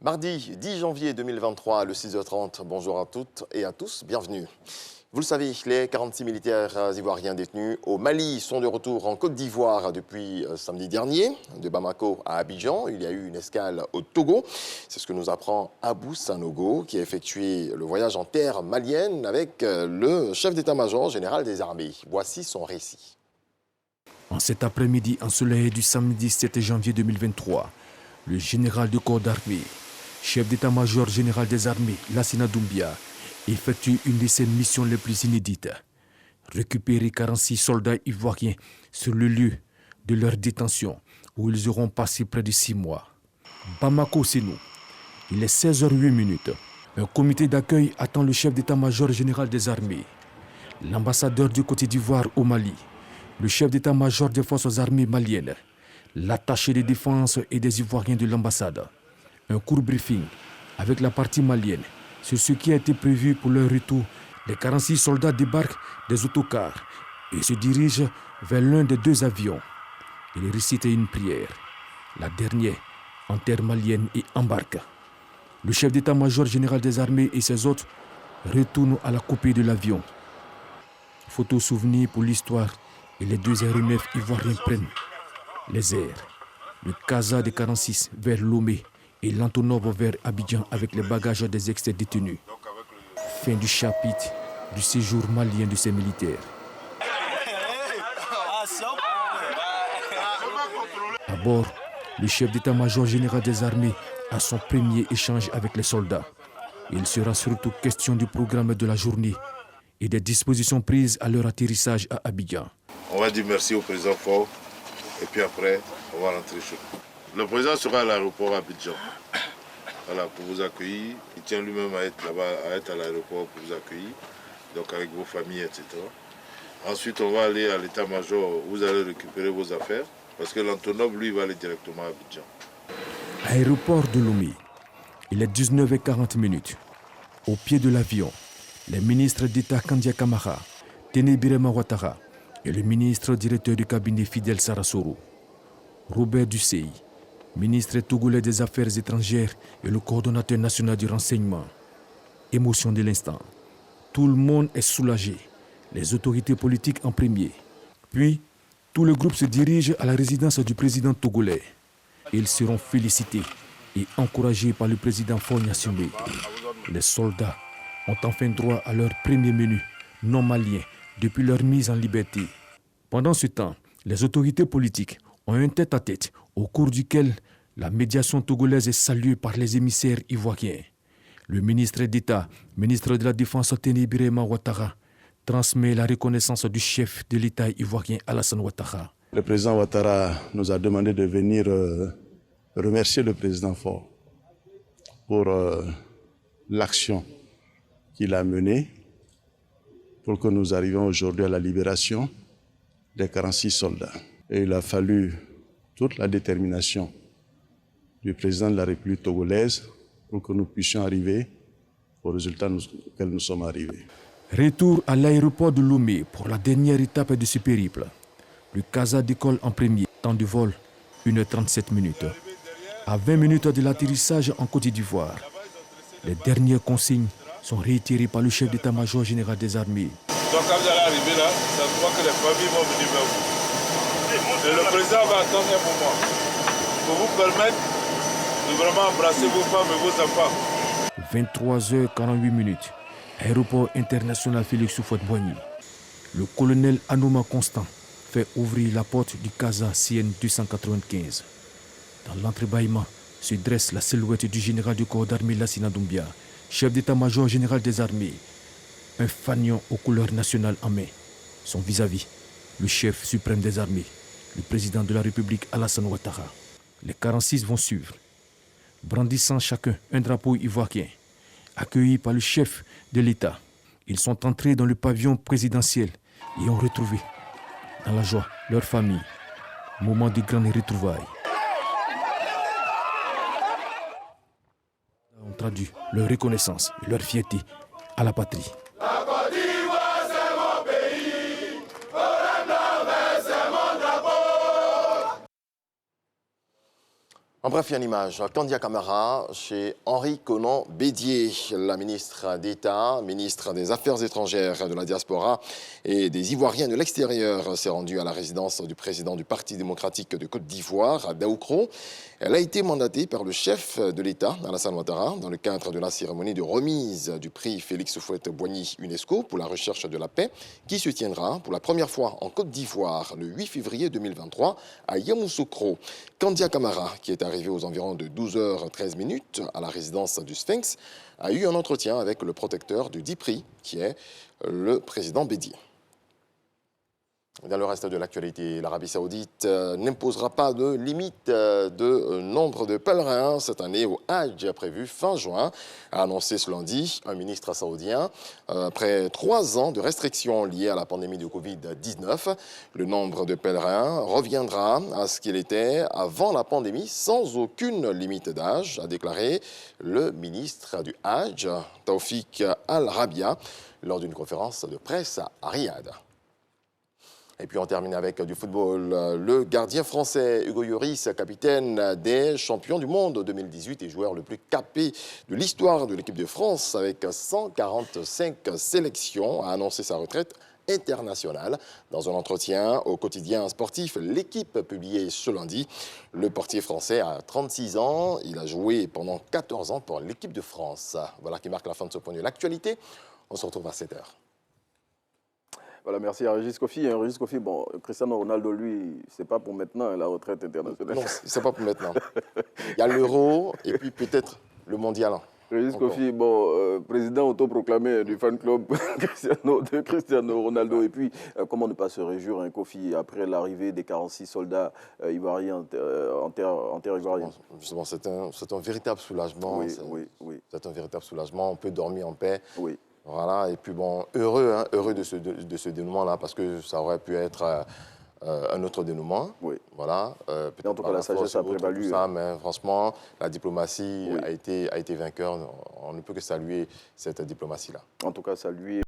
Mardi 10 janvier 2023, le 6h30. Bonjour à toutes et à tous, bienvenue. Vous le savez, les 46 militaires ivoiriens détenus au Mali sont de retour en Côte d'Ivoire depuis samedi dernier. De Bamako à Abidjan, il y a eu une escale au Togo. C'est ce que nous apprend Abou Sanogo, qui a effectué le voyage en terre malienne avec le chef d'état-major général des armées. Voici son récit. En cet après-midi ensoleillé du samedi 7 janvier 2023, le général de corps d'armée, chef d'état-major général des armées, Lassina Doumbia, effectue une de ses missions les plus inédites. Récupérer 46 soldats ivoiriens sur le lieu de leur détention, où ils auront passé près de 6 mois. Bamako, c'est nous. Il est 16h08. Un comité d'accueil attend le chef d'état-major général des armées, l'ambassadeur du Côte d'Ivoire au Mali, le chef d'état-major des forces armées maliennes, l'attaché de défense et des Ivoiriens de l'ambassade. Un court briefing avec la partie malienne sur ce qui a été prévu pour leur retour. Les 46 soldats débarquent des autocars et se dirigent vers l'un des 2 avions. Ils récitent une prière. La dernière, en terre malienne, et embarque. Le chef d'état-major général des armées et ses autres retournent à la coupée de l'avion. Photo souvenir pour l'histoire et les 2 aéronefs ivoiriens prennent les airs. Le Casa de 46 vers Lomé et l'Antonov vers Abidjan avec les bagages des ex-détenus. Fin du chapitre du séjour malien de ces militaires. À bord, le chef d'état-major général des armées a son premier échange avec les soldats. Il sera surtout question du programme de la journée et des dispositions prises à leur atterrissage à Abidjan. On va dire merci au président Faure et puis après, on va rentrer chez nous. Le président sera à l'aéroport à Abidjan. Voilà, pour vous accueillir. Il tient lui-même à être là-bas, à être à l'aéroport pour vous accueillir. Donc avec vos familles, etc. Ensuite, on va aller à l'état-major. Vous allez récupérer vos affaires. Parce que l'Antonov, lui, va aller directement à Abidjan. Aéroport de Lomé. Il est 19h40. Au pied de l'avion, les ministres d'État Kandia Kamara, Téné Birema Ouattara et le ministre directeur du cabinet Fidel Sarasoro. Robert Dussey, ministre togolais des Affaires étrangères et le coordonnateur national du renseignement. Émotion de l'instant. Tout le monde est soulagé, les autorités politiques en premier. Puis, tout le groupe se dirige à la résidence du président togolais. Ils seront félicités et encouragés par le président Faure Gnassingbé. Les soldats ont enfin droit à leur premier menu non malien depuis leur mise en liberté. Pendant ce temps, les autorités politiques ont un tête-à-tête au cours duquel la médiation togolaise est saluée par les émissaires ivoiriens. Le ministre d'État, ministre de la Défense Téné Birema Ouattara, transmet la reconnaissance du chef de l'État ivoirien Alassane Ouattara. Le président Ouattara nous a demandé de venir remercier le président Faure pour l'action qu'il a menée pour que nous arrivions aujourd'hui à la libération des 46 soldats. Et il a fallu toute la détermination du président de la République togolaise pour que nous puissions arriver au résultat auquel nous sommes arrivés. Retour à l'aéroport de Lomé pour la dernière étape de ce périple. Le Casa décolle en premier, temps de vol 1h37. À 20 minutes de l'atterrissage en Côte d'Ivoire, les dernières consignes sont réitérées par le chef d'état-major général des armées. Donc quand vous allez arriver là, ça se voit que les familles vont venir vers vous. Et le président va attendre un moment pour vous permettre de vraiment embrasser vos femmes et vos enfants. 23h48, aéroport international Félix Houphouët-Boigny. Le colonel Anouma Constant fait ouvrir la porte du Casa CN 295. Dans l'entrebâillement se dresse la silhouette du général du corps d'armée Lassina Doumbia, chef d'état-major général des armées. Un fanion aux couleurs nationales en main. Son vis-à-vis, le chef suprême des armées, le président de la République Alassane Ouattara. Les 46 vont suivre, brandissant chacun un drapeau ivoirien, accueillis par le chef de l'État. Ils sont entrés dans le pavillon présidentiel et ont retrouvé, dans la joie, leur famille. Moment de grande retrouvailles. Ont traduit leur reconnaissance et leur fierté à la patrie. La Côte d'Ivoire, c'est mon pays. Pour c'est mon drapeau. En bref, il y a une image. Kandia Camara chez Henri Konan Bédier, la ministre d'État, ministre des Affaires étrangères, de la diaspora et des Ivoiriens de l'extérieur, s'est rendue à la résidence du président du Parti démocratique de Côte d'Ivoire, à Daoukro. Elle a été mandatée par le chef de l'État, Alassane Ouattara, dans le cadre de la cérémonie de remise du prix Félix Houphouët-Boigny UNESCO pour la recherche de la paix, qui se tiendra pour la première fois en Côte d'Ivoire le 8 février 2023 à Yamoussoukro. Kandia Camara, qui est arrivé aux environs de 12h13 à la résidence du Sphinx, a eu un entretien avec le protecteur du dit prix, qui est le président Bédier. Dans le reste de l'actualité, l'Arabie Saoudite n'imposera pas de limite de nombre de pèlerins cette année au Hajj prévu fin juin, a annoncé ce lundi un ministre saoudien. Après 3 ans de restrictions liées à la pandémie de Covid-19, le nombre de pèlerins reviendra à ce qu'il était avant la pandémie sans aucune limite d'âge, a déclaré le ministre du Hajj, Taoufik Al-Rabia, lors d'une conférence de presse à Riyad. Et puis on termine avec du football. Le gardien français Hugo Lloris, capitaine des champions du monde 2018 et joueur le plus capé de l'histoire de l'équipe de France avec 145 sélections, a annoncé sa retraite internationale. Dans un entretien au quotidien sportif, l'équipe publié ce lundi, le portier français a 36 ans. Il a joué pendant 14 ans pour l'équipe de France. Voilà qui marque la fin de ce point de l'actualité. On se retrouve à 7h. Voilà, merci à Régis Kofi. Régis Kofi, bon, Cristiano Ronaldo, lui, c'est pas pour maintenant la retraite internationale. Non, c'est pas pour maintenant. Il y a l'Euro et puis peut-être le mondial. Régis Kofi, bon, président autoproclamé du fan club de Cristiano Ronaldo. Et puis, comment ne pas se réjouir, hein, Kofi, après l'arrivée des 46 soldats ivoiriens en terre ivoirienne. Justement, c'est un véritable soulagement. Oui. C'est un véritable soulagement. On peut dormir en paix. Oui. Voilà, et puis bon, heureux de ce dénouement-là, parce que ça aurait pu être un autre dénouement. Oui. Voilà. En tout cas, la sagesse a prévalu. Ça, mais franchement, la diplomatie a été vainqueur. On ne peut que saluer cette diplomatie-là. En tout cas, saluer.